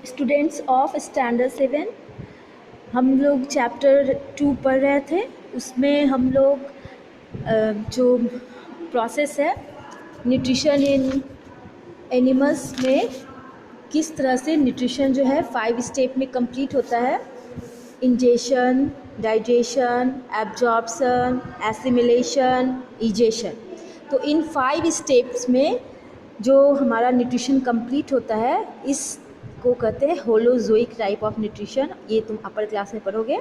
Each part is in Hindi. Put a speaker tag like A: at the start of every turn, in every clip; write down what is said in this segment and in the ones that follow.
A: स्टूडेंट्स ऑफ स्टैंडर्ड 7 हम लोग चैप्टर 2 पढ़ रहे थे। उसमें हम लोग जो प्रोसेस है न्यूट्रिशन इन एनिमल्स में किस तरह से न्यूट्रिशन जो है 5 स्टेप में कंप्लीट होता है। Ingestion, digestion, absorption, assimilation, egestion. तो इन 5 स्टेप्स में जो हमारा न्यूट्रिशन कंप्लीट होता है इसको कहते हैं होलोजोइक टाइप ऑफ न्यूट्रिशन। ये तुम अपर क्लास में पढ़ोगे।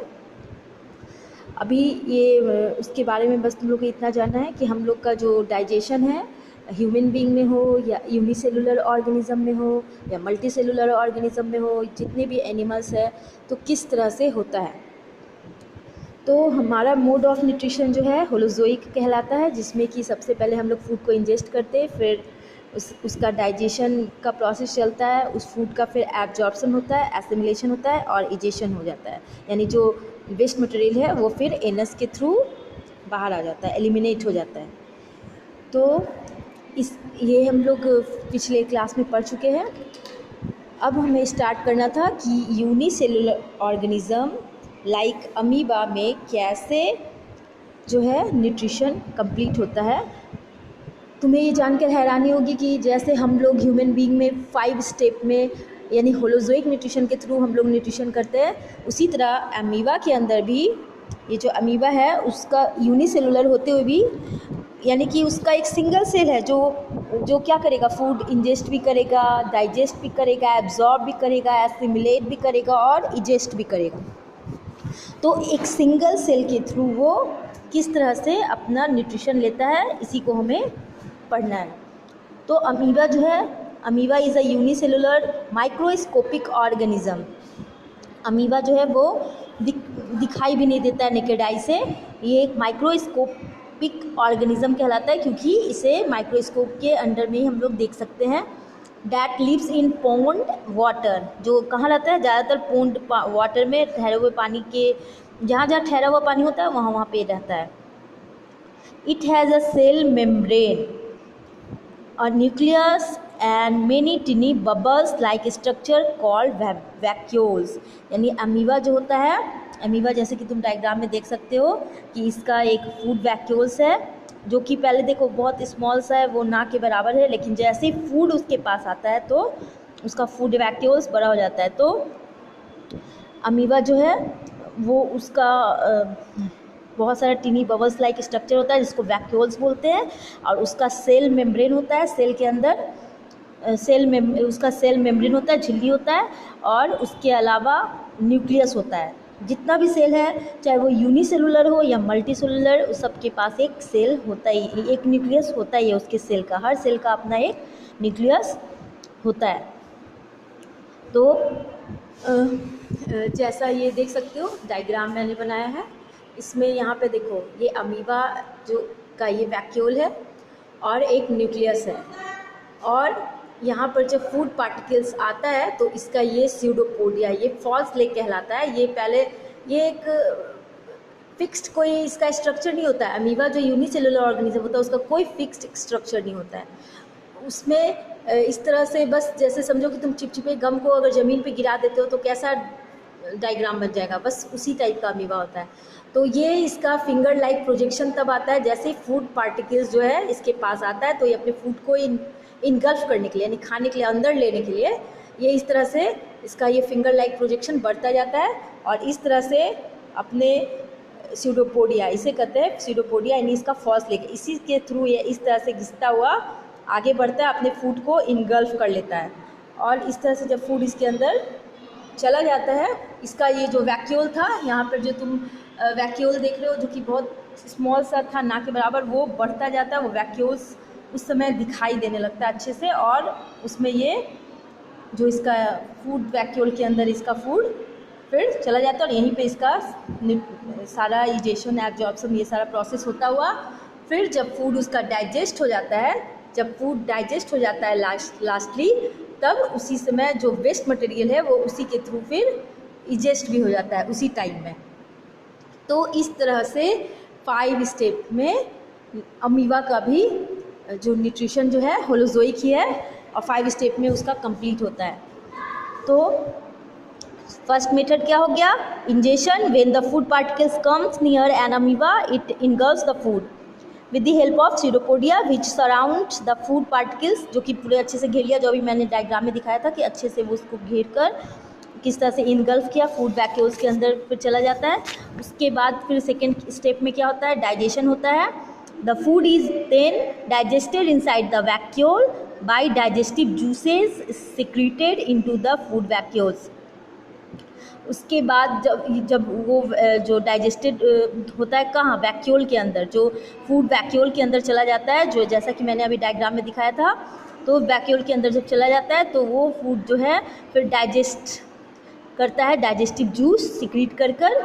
A: अभी ये उसके बारे में बस तुम लोग को इतना जानना है कि हम लोग का जो डाइजेशन है ह्यूमन बीइंग में हो या यूनिसेलुलर ऑर्गेनिज्म में हो या मल्टी सेलुलर ऑर्गेनिज्म में हो, जितने भी एनिमल्स है तो किस तरह से होता है। तो हमारा मोड ऑफ न्यूट्रिशन जो है होलोजोइक कहलाता है, जिसमें कि सबसे पहले हम लोग फूड को इंजेस्ट करते हैं, फिर उसका डाइजेशन का प्रोसेस चलता है, उस फूड का फिर एब्जॉर्प्शन होता है, एसिमिलेशन होता है और इजेशन हो जाता है। यानी जो वेस्ट मटेरियल है वो फिर एनस के थ्रू बाहर आ जाता है, एलिमिनेट हो जाता है। तो ये हम लोग पिछले क्लास में पढ़ चुके हैं। अब हमें स्टार्ट करना था कि यूनिसेलुलर ऑर्गेनिज्म लाइक अमीबा में कैसे जो है न्यूट्रिशन कंप्लीट होता है। तुम्हें ये जानकर हैरानी होगी कि जैसे हम लोग ह्यूमन बीइंग में 5 स्टेप में यानी होलोजोइक न्यूट्रिशन के थ्रू हम लोग न्यूट्रिशन करते हैं, उसी तरह अमीबा के अंदर भी ये जो अमीबा है उसका यूनिसेलुलर होते हुए भी यानी कि उसका एक सिंगल सेल है जो क्या करेगा, फूड इंजेस्ट भी करेगा, डाइजेस्ट भी करेगा, एब्जॉर्ब भी करेगा, एसिमिलेट भी करेगा और इजेस्ट भी करेगा। तो एक सिंगल सेल के थ्रू वो किस तरह से अपना न्यूट्रिशन लेता है, इसी को हमें पढ़ना है। तो अमीबा जो है, amoeba is a unicellular microscopic organism. Amoeba जो है वो दिखाई भी नहीं देता है नेकेड आई से। ये एक माइक्रोस्कोपिक ऑर्गेनिज्म कहलाता है क्योंकि इसे माइक्रोस्कोप के अंडर में ही हम लोग देख सकते हैं। That lives in pond water, जो कहाँ रहता है, ज़्यादातर पोंड वाटर में ठहरे हुए पानी के, जहाँ जहाँ ठहरा हुआ पानी होता है वहाँ वहाँ पे रहता है। It has a cell membrane, a nucleus and many tiny bubbles like structure called vacuoles। यानी अमीबा जो होता है, अमीबा जैसे कि तुम डायग्राम में देख सकते हो कि इसका एक फूड वैक्यूल्स है जो कि पहले देखो बहुत स्मॉल सा है, वो ना के बराबर है, लेकिन जैसे ही फूड उसके पास आता है तो उसका फूड वैक्यूल्स बड़ा हो जाता है। तो अमीबा जो है वो उसका बहुत सारा टीनी बबल्स लाइक स्ट्रक्चर होता है जिसको वैक्यूल्स बोलते हैं, और उसका सेल मेम्ब्रेन होता है, सेल के अंदर उसका सेल मेम्ब्रेन होता है, झिल्ली होता है, और उसके अलावा न्यूक्लियस होता है। जितना भी सेल है चाहे वो यूनिसेलुलर हो या मल्टी सेलुलर, उस सब के पास एक सेल होता ही, एक न्यूक्लियस होता ही है उसके सेल का, हर सेल का अपना एक न्यूक्लियस होता है। तो जैसा ये देख सकते हो डायग्राम मैंने बनाया है, इसमें यहाँ पे देखो ये अमीबा जो का ये वैक्यूल है और एक न्यूक्लियस है, और यहाँ पर जब फूड पार्टिकल्स आता है तो इसका ये स्यूडोपोडिया, ये फॉल्स लेग कहलाता है। ये पहले ये एक फिक्स्ड कोई इसका स्ट्रक्चर नहीं होता है। अमीबा जो यूनिसेलुलर ऑर्गेनिज्म होता है उसका कोई फिक्स्ड स्ट्रक्चर नहीं होता है। उसमें इस तरह से बस जैसे समझो कि तुम चिपचिपे गम को अगर ज़मीन पे गिरा देते हो तो कैसा डायग्राम बन जाएगा, बस उसी टाइप का अमीबा होता है। तो ये इसका फिंगर लाइक प्रोजेक्शन तब आता है जैसे फूड पार्टिकल्स जो है इसके पास आता है, तो ये अपने फूड को इनगल्फ करने के लिए यानी खाने के लिए अंदर लेने के लिए ये इस तरह से इसका ये फिंगर लाइक प्रोजेक्शन बढ़ता जाता है, और इस तरह से अपने स्यूडोपोडिया, इसे कहते हैं स्यूडोपोडिया, यानी इसका फॉल्स लेग, इसी के थ्रू ये इस तरह से घिसता हुआ आगे बढ़ता है, अपने फूड को इनगल्फ कर लेता है, और इस तरह से जब फूड इसके अंदर चला जाता है, इसका ये जो वैक्यूल था, यहाँ पर जो तुम वैक्यूल देख रहे हो जो कि बहुत स्मॉल सा था ना के बराबर, वो बढ़ता जाता है, वो वैक्यूल्स उस समय दिखाई देने लगता है अच्छे से, और उसमें ये जो इसका फूड वैक्यूल के अंदर इसका फूड फिर चला जाता है, और यहीं पे इसका सारा इजेशन एब्जॉर्प्शन ये सारा प्रोसेस होता हुआ फिर जब फूड उसका डाइजेस्ट हो जाता है, जब फूड डाइजेस्ट हो जाता है लास्टली, तब उसी समय जो वेस्ट मटेरियल है वो उसी के थ्रू फिर इजेस्ट भी हो जाता है उसी टाइम में। तो इस तरह से 5 स्टेप में अमीबा का भी जो न्यूट्रिशन जो है होलोजोइक ही है, और 5 स्टेप में उसका कंप्लीट होता है। तो फर्स्ट मेथड क्या हो गया, ingestion, when the food particles comes near an amoeba it engulfs the food with the help of pseudopodia which surround the food particles, जो कि पूरे अच्छे से घेर लिया, जो अभी मैंने डायग्राम में दिखाया था कि अच्छे से वो उसको घेर कर किस तरह से इनगल्फ किया, फूड वैक्यूल्स के अंदर फिर चला जाता है। उसके बाद फिर सेकेंड स्टेप में क्या होता है, डाइजेशन होता है। The food is then digested inside the vacuole by digestive juices secreted into the food vacuoles. उसके बाद जब वो जो डाइजेस्टेड होता है कहाँ, वैक्यूल के अंदर, जो फूड वैक्यूल के अंदर चला जाता है, जो जैसा कि मैंने अभी डायग्राम में दिखाया था, तो वैक्यूल के अंदर जब चला जाता है तो वो फूड जो है फिर डाइजेस्ट करता है, डाइजेस्टिव जूस सिक्रीट कर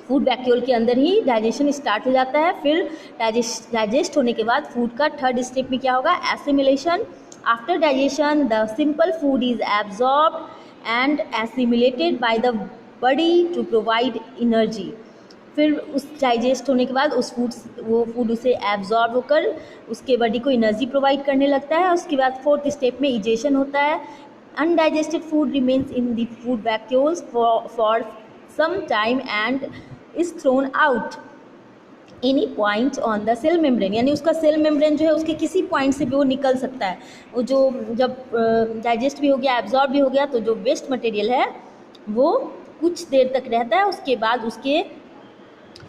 A: फूड वैक्यूल के अंदर ही डाइजेशन स्टार्ट हो जाता है। फिर डाइजेस्ट होने के बाद फूड का थर्ड स्टेप में क्या होगा, assimilation. After digestion the simple food is absorbed and assimilated by the body to provide energy. फिर उस डाइजेस्ट होने के बाद वो फूड उसे एब्जॉर्ब होकर उसके बॉडी को एनर्जी प्रोवाइड करने लगता है। उसके बाद फोर्थ स्टेप में इजेशन होता है। Undigested food remains in the food vacuoles for some time and is thrown out any point on the cell membrane, यानी उसका सेल मेम्ब्रेन जो है उसके किसी पॉइंट से भी वो निकल सकता है। वो जो जब डाइजेस्ट भी हो गया, एब्जॉर्ब भी हो गया, तो जो वेस्ट मटेरियल है वो कुछ देर तक रहता है, उसके बाद उसके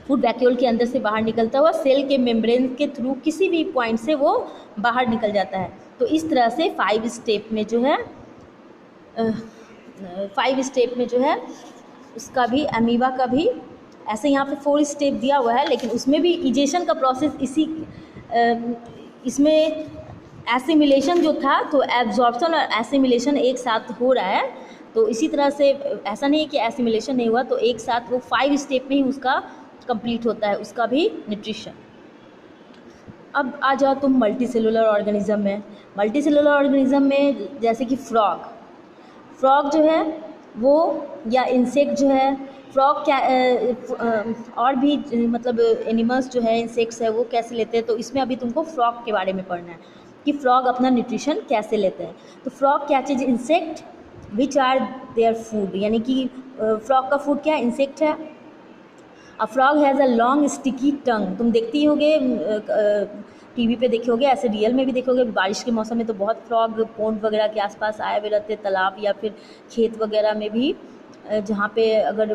A: फूड वैक्यूल के अंदर से बाहर निकलता हुआ सेल के मेम्ब्रेन के थ्रू किसी भी पॉइंट से वो बाहर निकल जाता है। तो इस तरह से 5 स्टेप में जो है उसका भी, अमीबा का भी ऐसे यहाँ पे 4 स्टेप दिया हुआ है, लेकिन उसमें भी इजेशन का प्रोसेस इसमें एसिमिलेशन जो था, तो एब्जॉर्प्शन और एसिमिलेशन एक साथ हो रहा है। तो इसी तरह से ऐसा नहीं है कि एसिमिलेशन नहीं हुआ, तो एक साथ वो 5 स्टेप में ही उसका कंप्लीट होता है, उसका भी न्यूट्रिशन। अब आ जाओ तुम मल्टीसेलुलर ऑर्गेनिज्म में। मल्टीसेलुलर ऑर्गेनिज्म में जैसे कि फ्रॉग जो है वो, या इंसेक्ट जो है, फ्रॉग क्या और भी मतलब एनिमल्स जो है, इंसेक्ट्स है, वो कैसे लेते हैं, तो इसमें अभी तुमको फ्रॉग के बारे में पढ़ना है कि फ्रॉग अपना न्यूट्रिशन कैसे लेते हैं। तो frog catches insect which are their food, यानी कि फ्रॉग का फूड क्या है, इंसेक्ट है। A frog has a long sticky tongue, तुम देखती होगे, टीवी पे देखे होगे, ऐसे रियल में भी देखोगे। बारिश के मौसम में तो बहुत फ्रॉग पॉन्ड वगैरह के आसपास आए हुए रहते, तालाब या फिर खेत वगैरह में भी, जहाँ पे अगर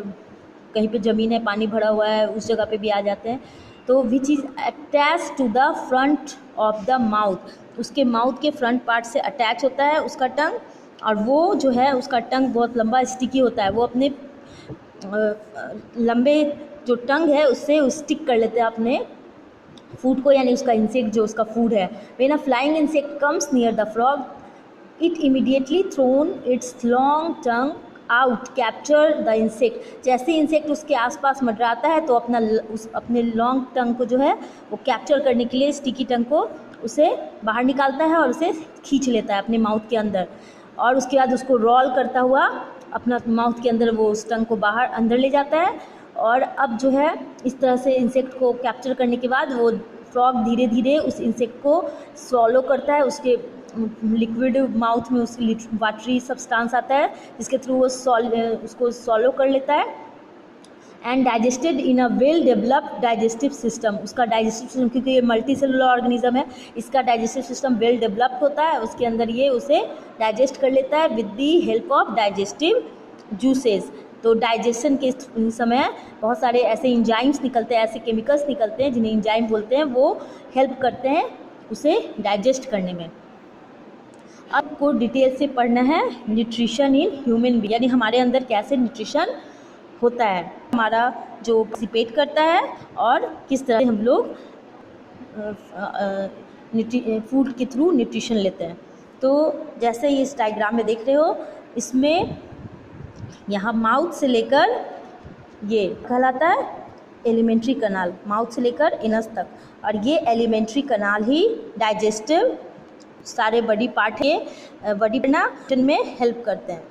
A: कहीं पे ज़मीन है, पानी भरा हुआ है, उस जगह पे भी आ जाते हैं। तो which is attach to the front of the mouth, उसके माउथ के फ्रंट पार्ट से अटैच होता है उसका टंग, और वो जो है उसका टंग बहुत लंबा स्टिकी होता है, वो अपने लंबे जो टंग है उससे स्टिक कर लेते हैं अपने फूड को, यानी उसका इंसेक्ट जो उसका फूड है। When a flying insect comes near the frog it immediately thrown its long tongue out capture the insect. जैसे इंसेक्ट उसके आसपास मंडराता है तो अपने लॉन्ग टंग को जो है वो कैप्चर करने के लिए, स्टिकी टंग को, उसे बाहर निकालता है और उसे खींच लेता है अपने माउथ के अंदर, और उसके बाद उसको रोल करता हुआ अपना माउथ के अंदर वो उस टंग को बाहर अंदर ले जाता है। और अब जो है इस तरह से इंसेक्ट को कैप्चर करने के बाद वो फ्रॉग धीरे धीरे उस इंसेक्ट को स्वॉलो करता है, उसके लिक्विड माउथ में उसकी वाटरी सब्सटेंस आता है जिसके थ्रू वो उसको स्वॉलो कर लेता है। And digested in a well developed digestive system, उसका डाइजेस्टिव सिस्टम, क्योंकि ये मल्टी सेलुलर ऑर्गेनिज्म है, इसका डाइजेस्टिव सिस्टम वेल डेवलप्ड होता है, उसके अंदर ये उसे डाइजेस्ट कर लेता है with the help of digestive juices. तो डाइजेशन के समय बहुत सारे ऐसे इंजाइम्स निकलते हैं, ऐसे केमिकल्स निकलते हैं जिन्हें इंजाइम बोलते हैं, वो हेल्प करते हैं उसे डाइजेस्ट करने में। अब को डिटेल से पढ़ना है न्यूट्रिशन इन ह्यूमन बीइंग, यानी हमारे अंदर कैसे न्यूट्रिशन होता है, हमारा जो पार्टिसिपेट करता है और किस तरह हम लोग फूड के थ्रू न्यूट्रिशन लेते हैं। तो जैसे ये इस डायग्राम में देख रहे हो, इसमें यहाँ माउथ से लेकर ये कहलाता है एलिमेंट्री कनाल, माउथ से लेकर इनस तक, और ये एलिमेंट्री कनाल ही डाइजेस्टिव सारे बॉडी पार्ट है, बॉडी में हेल्प करते हैं।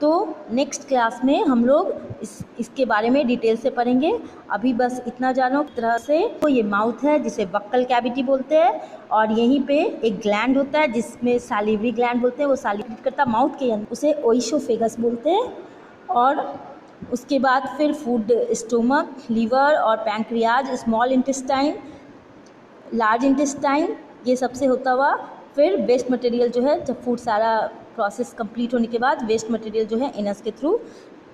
A: तो नेक्स्ट क्लास में हम लोग इसके बारे में डिटेल से पढ़ेंगे। अभी बस इतना जानो तरह से। तो ये माउथ है जिसे बक्कल कैविटी बोलते हैं, और यहीं पे एक ग्लैंड होता है जिसमें सैलिवरी ग्लैंड बोलते हैं, वो सैलिवेट करता है माउथ के अंदर, उसे ओइसोफेगस बोलते हैं। और उसके बाद फिर फूड स्टोमक, लीवर और pancreas, small intestine, large intestine, ये सबसे होता हुआ फिर वेस्ट मटेरियल जो है, जब फूड सारा प्रोसेस कंप्लीट होने के बाद वेस्ट मटेरियल जो है एनस के थ्रू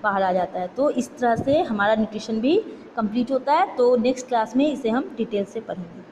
A: बाहर आ जाता है। तो इस तरह से हमारा न्यूट्रिशन भी कंप्लीट होता है। तो नेक्स्ट क्लास में इसे हम डिटेल से पढ़ेंगे।